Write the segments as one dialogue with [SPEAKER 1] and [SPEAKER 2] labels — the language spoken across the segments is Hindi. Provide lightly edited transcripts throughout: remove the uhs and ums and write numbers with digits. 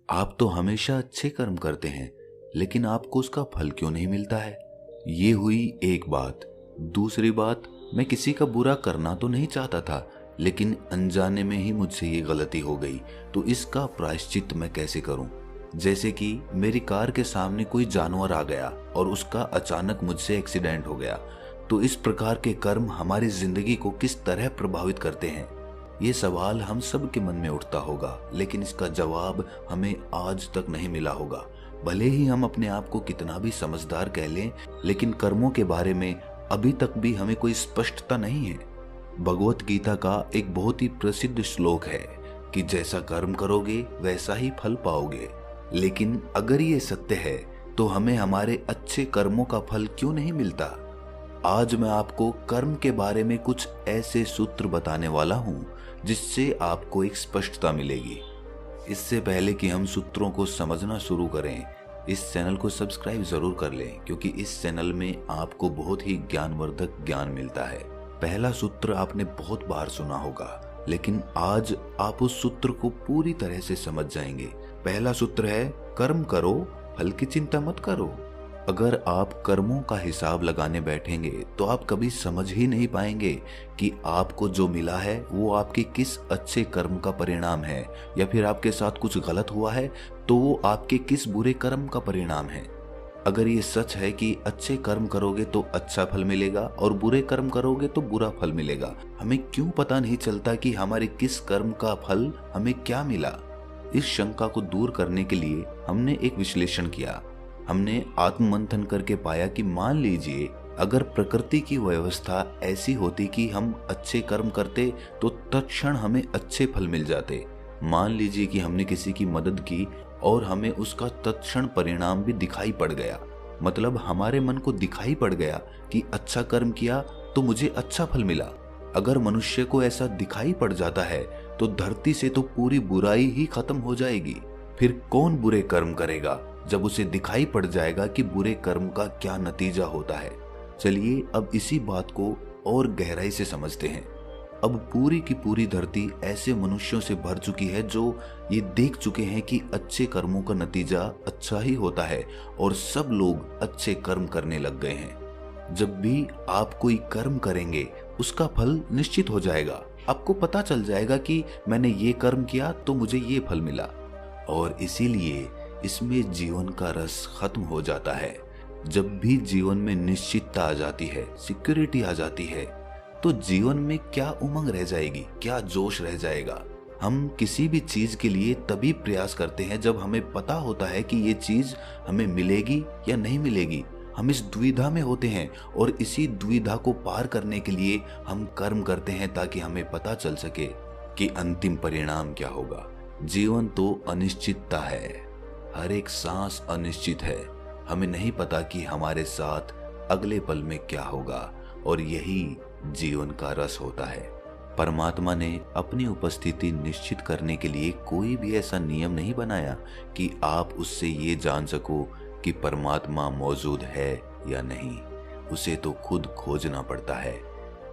[SPEAKER 1] आप तो हमेशा अच्छे कर्म करते हैं, लेकिन आपको उसका फल क्यों नहीं मिलता है? ये हुई एक बात। दूसरी बात, मैं किसी का बुरा करना तो नहीं चाहता था, लेकिन अनजाने में ही मुझसे ये गलती हो गई, तो इसका प्रायश्चित मैं कैसे करूं? जैसे कि मेरी कार के सामने कोई जानवर आ गया और उसका अचानक मुझसे एक्सीडेंट हो गया। तो इस प्रकार के कर्म हमारी जिंदगी को किस तरह प्रभावित करते हैं? ये सवाल हम सब के मन में उठता होगा, लेकिन इसका जवाब हमें आज तक नहीं मिला होगा। भले ही हम अपने आप को कितना भी समझदार कह लें, लेकिन कर्मों के बारे में अभी तक भी हमें कोई स्पष्टता नहीं है। भगवत गीता का एक बहुत ही प्रसिद्ध श्लोक है कि जैसा कर्म करोगे वैसा ही फल पाओगे। लेकिन अगर ये सत्य है तो हमें हमारे अच्छे कर्मों का फल क्यों नहीं मिलता? आज मैं आपको कर्म के बारे में कुछ ऐसे सूत्र बताने वाला हूँ जिससे आपको एक स्पष्टता मिलेगी। इससे पहले कि हम सूत्रों को समझना शुरू करें, इस चैनल को सब्सक्राइब जरूर कर लें, क्योंकि इस चैनल में आपको बहुत ही ज्ञानवर्धक ज्ञान मिलता है। पहला सूत्र आपने बहुत बार सुना होगा, लेकिन आज आप उस सूत्र को पूरी तरह से समझ जाएंगे। पहला सूत्र है, कर्म करो, फल की चिंता मत करो। अगर आप कर्मों का हिसाब लगाने बैठेंगे तो आप कभी समझ ही नहीं पाएंगे कि आपको जो मिला है वो आपके किस अच्छे कर्म का परिणाम है, या फिर आपके साथ कुछ गलत हुआ है तो वो आपके किस बुरे कर्म का परिणाम है। अगर ये सच है कि अच्छे कर्म करोगे तो अच्छा फल मिलेगा और बुरे कर्म करोगे तो बुरा फल मिलेगा, हमें क्यों पता नहीं चलता कि हमारे किस कर्म का फल हमें क्या मिला? इस शंका को दूर करने के लिए हमने एक विश्लेषण किया। हमने आत्ममंथन करके पाया कि मान लीजिए अगर प्रकृति की व्यवस्था ऐसी होती कि हम अच्छे कर्म करते तो तत्क्षण हमें अच्छे फल मिल जाते। मान लीजिए कि हमने किसी की मदद की और हमें उसका तत्क्षण परिणाम भी दिखाई पड़ गया, मतलब हमारे मन को दिखाई पड़ गया कि अच्छा कर्म किया तो मुझे अच्छा फल मिला। अगर मनुष्य को ऐसा दिखाई पड़ जाता है तो धरती से तो पूरी बुराई ही खत्म हो जाएगी। फिर कौन बुरे कर्म करेगा जब उसे दिखाई पड़ जाएगा कि बुरे कर्म का क्या नतीजा होता है? चलिए अब इसी बात को और गहराई से समझते हैं। अब पूरी की पूरी धरती ऐसे मनुष्यों से भर चुकी है जो ये देख चुके हैं कि अच्छे कर्मों का नतीजा अच्छा ही होता है, और सब लोग अच्छे कर्म करने लग गए हैं। जब भी आप कोई कर्म करेंगे उसका फल निश्चित हो जाएगा। आपको पता चल जाएगा कि मैंने ये कर्म किया तो मुझे ये फल मिला, और इसीलिए इसमें जीवन का रस खत्म हो जाता है। जब भी जीवन में निश्चितता आ जाती है, सिक्योरिटी आ जाती है, तो जीवन में क्या उमंग रह जाएगी, क्या जोश रह जाएगा? हम किसी भी चीज के लिए तभी प्रयास करते हैं जब हमें पता होता है कि ये चीज हमें मिलेगी या नहीं मिलेगी। हम इस दुविधा में होते हैं और इसी दुविधा को पार करने के लिए हम कर्म करते हैं ताकि हमें पता चल सके कि अंतिम परिणाम क्या होगा। जीवन तो अनिश्चितता है, हर एक सांस अनिश्चित है। हमें नहीं पता कि हमारे साथ अगले पल में क्या होगा, और यही जीवन का रस होता है। परमात्मा ने अपनी उपस्थिति निश्चित करने के लिए कोई भी ऐसा नियम नहीं बनाया कि आप उससे ये जान सको कि परमात्मा मौजूद है या नहीं। उसे तो खुद खोजना पड़ता है।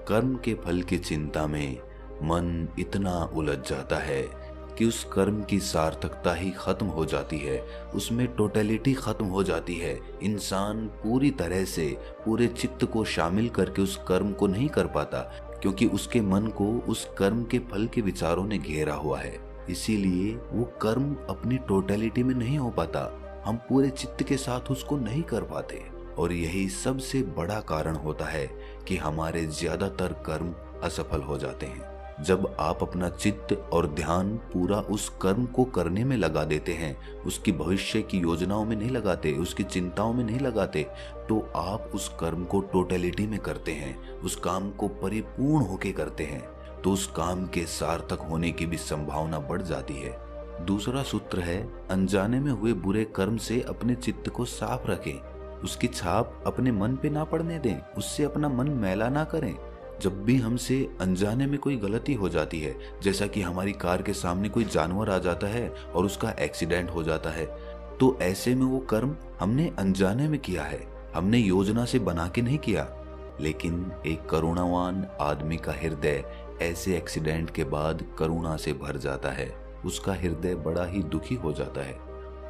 [SPEAKER 1] कर्म के फल की चिंता में मन इतना उलझ जाता है कि उस कर्म की सार्थकता ही खत्म हो जाती है, उसमें टोटलिटी खत्म हो जाती है। इंसान पूरी तरह से पूरे चित्त को शामिल करके उस कर्म को नहीं कर पाता, क्योंकि उसके मन को उस कर्म के फल के विचारों ने घेरा हुआ है। इसीलिए वो कर्म अपनी टोटलिटी में नहीं हो पाता, हम पूरे चित्त के साथ उसको नहीं कर पाते। और यही सबसे बड़ा कारण होता है कि हमारे ज्यादातर कर्म असफल हो जाते हैं। जब आप अपना चित्त और ध्यान पूरा उस कर्म को करने में लगा देते हैं, उसकी भविष्य की योजनाओं में नहीं लगाते, उसकी चिंताओं में नहीं लगाते, तो आप उस कर्म को टोटलिटी में करते हैं, उस काम को परिपूर्ण होके करते हैं, तो उस काम के सार्थक होने की भी संभावना बढ़ जाती है। दूसरा सूत्र है, अनजाने में हुए बुरे कर्म से अपने चित्त को साफ रखें, उसकी छाप अपने मन पे ना पड़ने दें, उससे अपना मन मैला ना करें। जब भी हमसे अनजाने में कोई गलती हो जाती है, जैसा कि हमारी कार के सामने कोई जानवर आ जाता है और उसका एक्सीडेंट हो जाता है, तो ऐसे में वो कर्म हमने अनजाने में किया है, हमने योजना से बना के नहीं किया। लेकिन एक करुणावान आदमी का हृदय ऐसे एक्सीडेंट के बाद करुणा से भर जाता है। उसका हृदय बड़ा ही दुखी हो जाता है।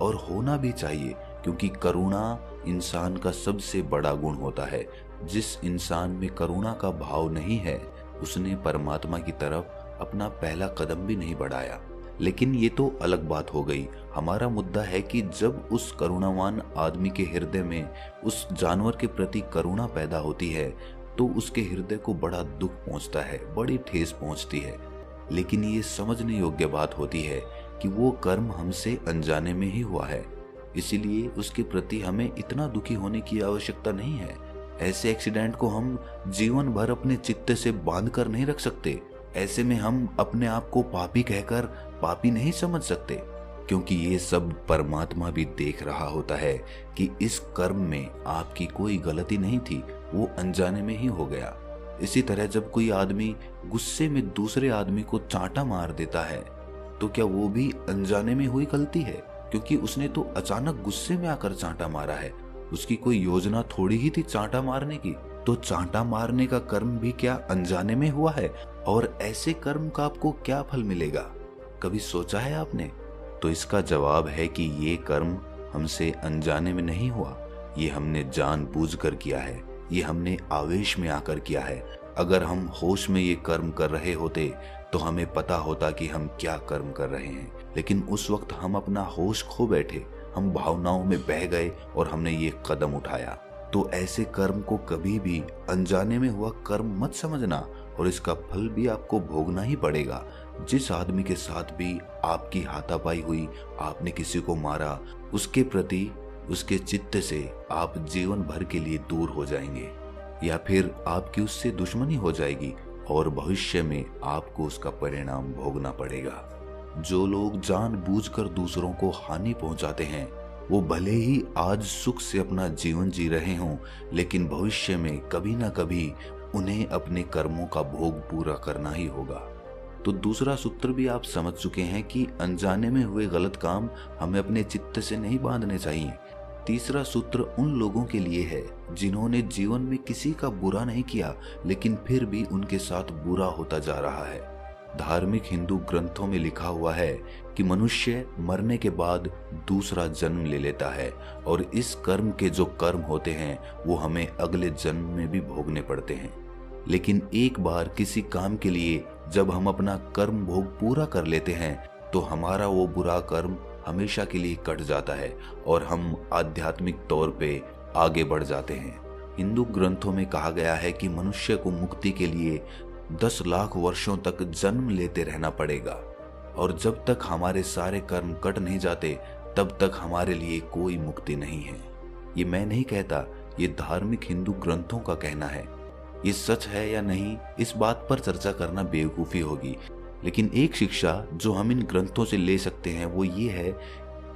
[SPEAKER 1] और होना भी चाहिए, क्योंकि करुणा इंसान का सबसे बड़ा गुण होता है। जिस इंसान में करुणा का भाव नहीं है, उसने परमात्मा की तरफ अपना पहला कदम भी नहीं बढ़ाया। लेकिन ये तो अलग बात हो गई। हमारा मुद्दा है कि जब उस करुणावान आदमी के हृदय में उस जानवर के प्रति करुणा पैदा होती है, तो उसके हृदय को बड़ा दुख पहुंचता है, बड़ी ठेस पहुंचती है। लेकिन ये समझने योग्य बात होती है कि वो कर्म हमसे अनजाने में ही हुआ है, इसीलिए उसके प्रति हमें इतना दुखी होने की आवश्यकता नहीं है। ऐसे एक्सीडेंट को हम जीवन भर अपने चित्त से बांध कर नहीं रख सकते। ऐसे में हम अपने आप को पापी कहकर पापी नहीं समझ सकते, क्योंकि ये सब परमात्मा भी देख रहा होता है कि इस कर्म में आपकी कोई गलती नहीं थी, वो अनजाने में ही हो गया। इसी तरह जब कोई आदमी गुस्से में दूसरे आदमी को चांटा मार देता है, तो क्या वो भी अनजाने में हुई गलती है? क्योंकि उसने तो अचानक गुस्से में आकर चांटा मारा है, उसकी कोई योजना थोड़ी ही थी चांटा मारने की। तो चांटा मारने का कर्म भी क्या अनजाने में हुआ है? और ऐसे कर्म का आपको क्या फल मिलेगा, कभी सोचा है आपने? तो इसका जवाब है कि ये कर्म हमसे अनजाने में नहीं हुआ, ये हमने जानबूझकर किया है, ये हमने आवेश में आकर किया है। अगर हम होश में ये कर्म कर रहे होते तो हमें पता होता कि हम क्या कर्म कर रहे हैं, लेकिन उस वक्त हम अपना होश खो बैठे, हम भावनाओं में बह गए और हमने ये कदम उठाया। तो ऐसे कर्म को कभी भी अनजाने में हुआ कर्म मत समझना, और इसका फल भी आपको भोगना ही पड़ेगा। जिस आदमी के साथ भी आपकी हाथापाई हुई, आपने किसी को मारा, उसके प्रति उसके चित्त से आप जीवन भर के लिए दूर हो जाएंगे, या फिर आपकी उससे दुश्मनी हो जाएगी और भविष्य में आपको उसका परिणाम भोगना पड़ेगा। जो लोग जानबूझकर दूसरों को हानि पहुंचाते हैं, वो भले ही आज सुख से अपना जीवन जी रहे हों, लेकिन भविष्य में कभी ना कभी उन्हें अपने कर्मों का भोग पूरा करना ही होगा। तो दूसरा सूत्र भी आप समझ चुके हैं कि अनजाने में हुए गलत काम हमें अपने चित्त से नहीं बांधने चाहिए। तीसरा सूत्र उन लोगों के लिए है जिन्होंने जीवन में किसी का बुरा नहीं किया, लेकिन फिर भी उनके साथ बुरा होता जा रहा है। धार्मिक हिंदू ग्रंथों में लिखा हुआ है कि मनुष्य मरने के बाद दूसरा जन्म ले लेता है, और इस कर्म के जो कर्म होते हैं वो हमें अगले जन्म में भी भोगने पड़ते हैं। लेकिन एक बार किसी काम के लिए जब हम अपना कर्म भोग पूरा कर लेते हैं, तो हमारा वो बुरा कर्म हमेशा के लिए कट जाता है और हम आध्यात्मिक तौर पे आगे बढ़ जाते हैं। हिंदू ग्रंथों में कहा गया है कि मनुष्य को मुक्ति के लिए 10 लाख वर्षों तक जन्म लेते रहना पड़ेगा, और जब तक हमारे सारे कर्म कट नहीं जाते तब तक हमारे लिए कोई मुक्ति नहीं है। ये मैं नहीं कहता, ये धार्मिक हिंदू ग्रंथों का कहना है। ये सच है या नहीं, इस बात पर चर्चा करना बेवकूफ़ी होगी, लेकिन एक शिक्षा जो हम इन ग्रंथों से ले सकते हैं वो ये है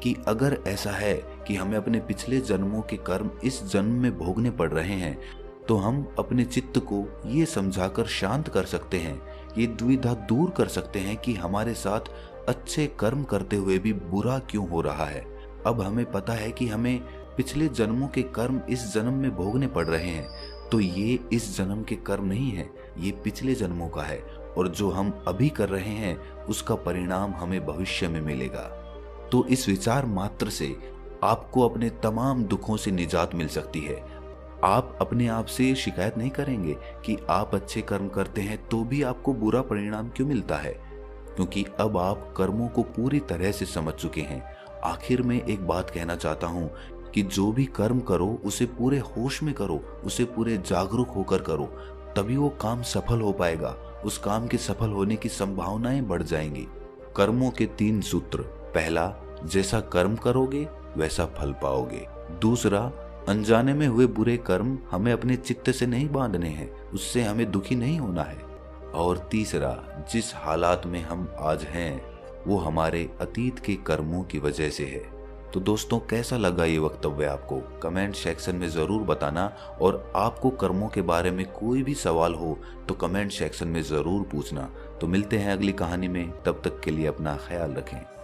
[SPEAKER 1] कि अगर ऐसा है कि हमें अपने पिछले जन्मों के कर्म इस जन्म में भोगने पड़ रहे हैं, तो हम अपने चित्त को ये समझाकर शांत कर सकते हैं, ये दुविधा दूर कर सकते हैं कि हमारे साथ अच्छे कर्म करते हुए भी बुरा क्यों हो रहा है। अब हमें पता है कि हमें पिछले जन्मों के कर्म इस जन्म में भोगने पड़ रहे हैं, तो ये इस जन्म के कर्म नहीं है, ये पिछले जन्मों का है, और जो हम अभी कर रहे हैं उसका परिणाम हमें भविष्य में मिलेगा। तो इस विचार मात्र से आपको अपने तमाम दुखों से निजात मिल सकती है। आप अपने आप से शिकायत नहीं करेंगे कि आप अच्छे कर्म करते हैं तो भी आपको बुरा परिणाम क्यों मिलता है, क्योंकि अब आप कर्मों को पूरी तरह से समझ चुके हैं। आखिर में एक बात कहना चाहता हूँ कि जो भी कर्म करो उसे पूरे होश में करो, उसे पूरे जागरूक होकर करो, तभी वो काम सफल हो पाएगा। उस काम के सफल होने की संभावनाएं बढ़ जाएंगी। कर्मों के 3 सूत्र। पहला, जैसा कर्म करोगे वैसा फल पाओगे। दूसरा, अनजाने में हुए बुरे कर्म हमें अपने चित्त से नहीं बांधने हैं, उससे हमें दुखी नहीं होना है। और तीसरा, जिस हालात में हम आज हैं वो हमारे अतीत के कर्मों की वजह से है। तो दोस्तों, कैसा लगा ये वक्तव्य आपको? कमेंट सेक्शन में ज़रूर बताना, और आपको कर्मों के बारे में कोई भी सवाल हो तो कमेंट सेक्शन में ज़रूर पूछना। तो मिलते हैं अगली कहानी में, तब तक के लिए अपना ख्याल रखें।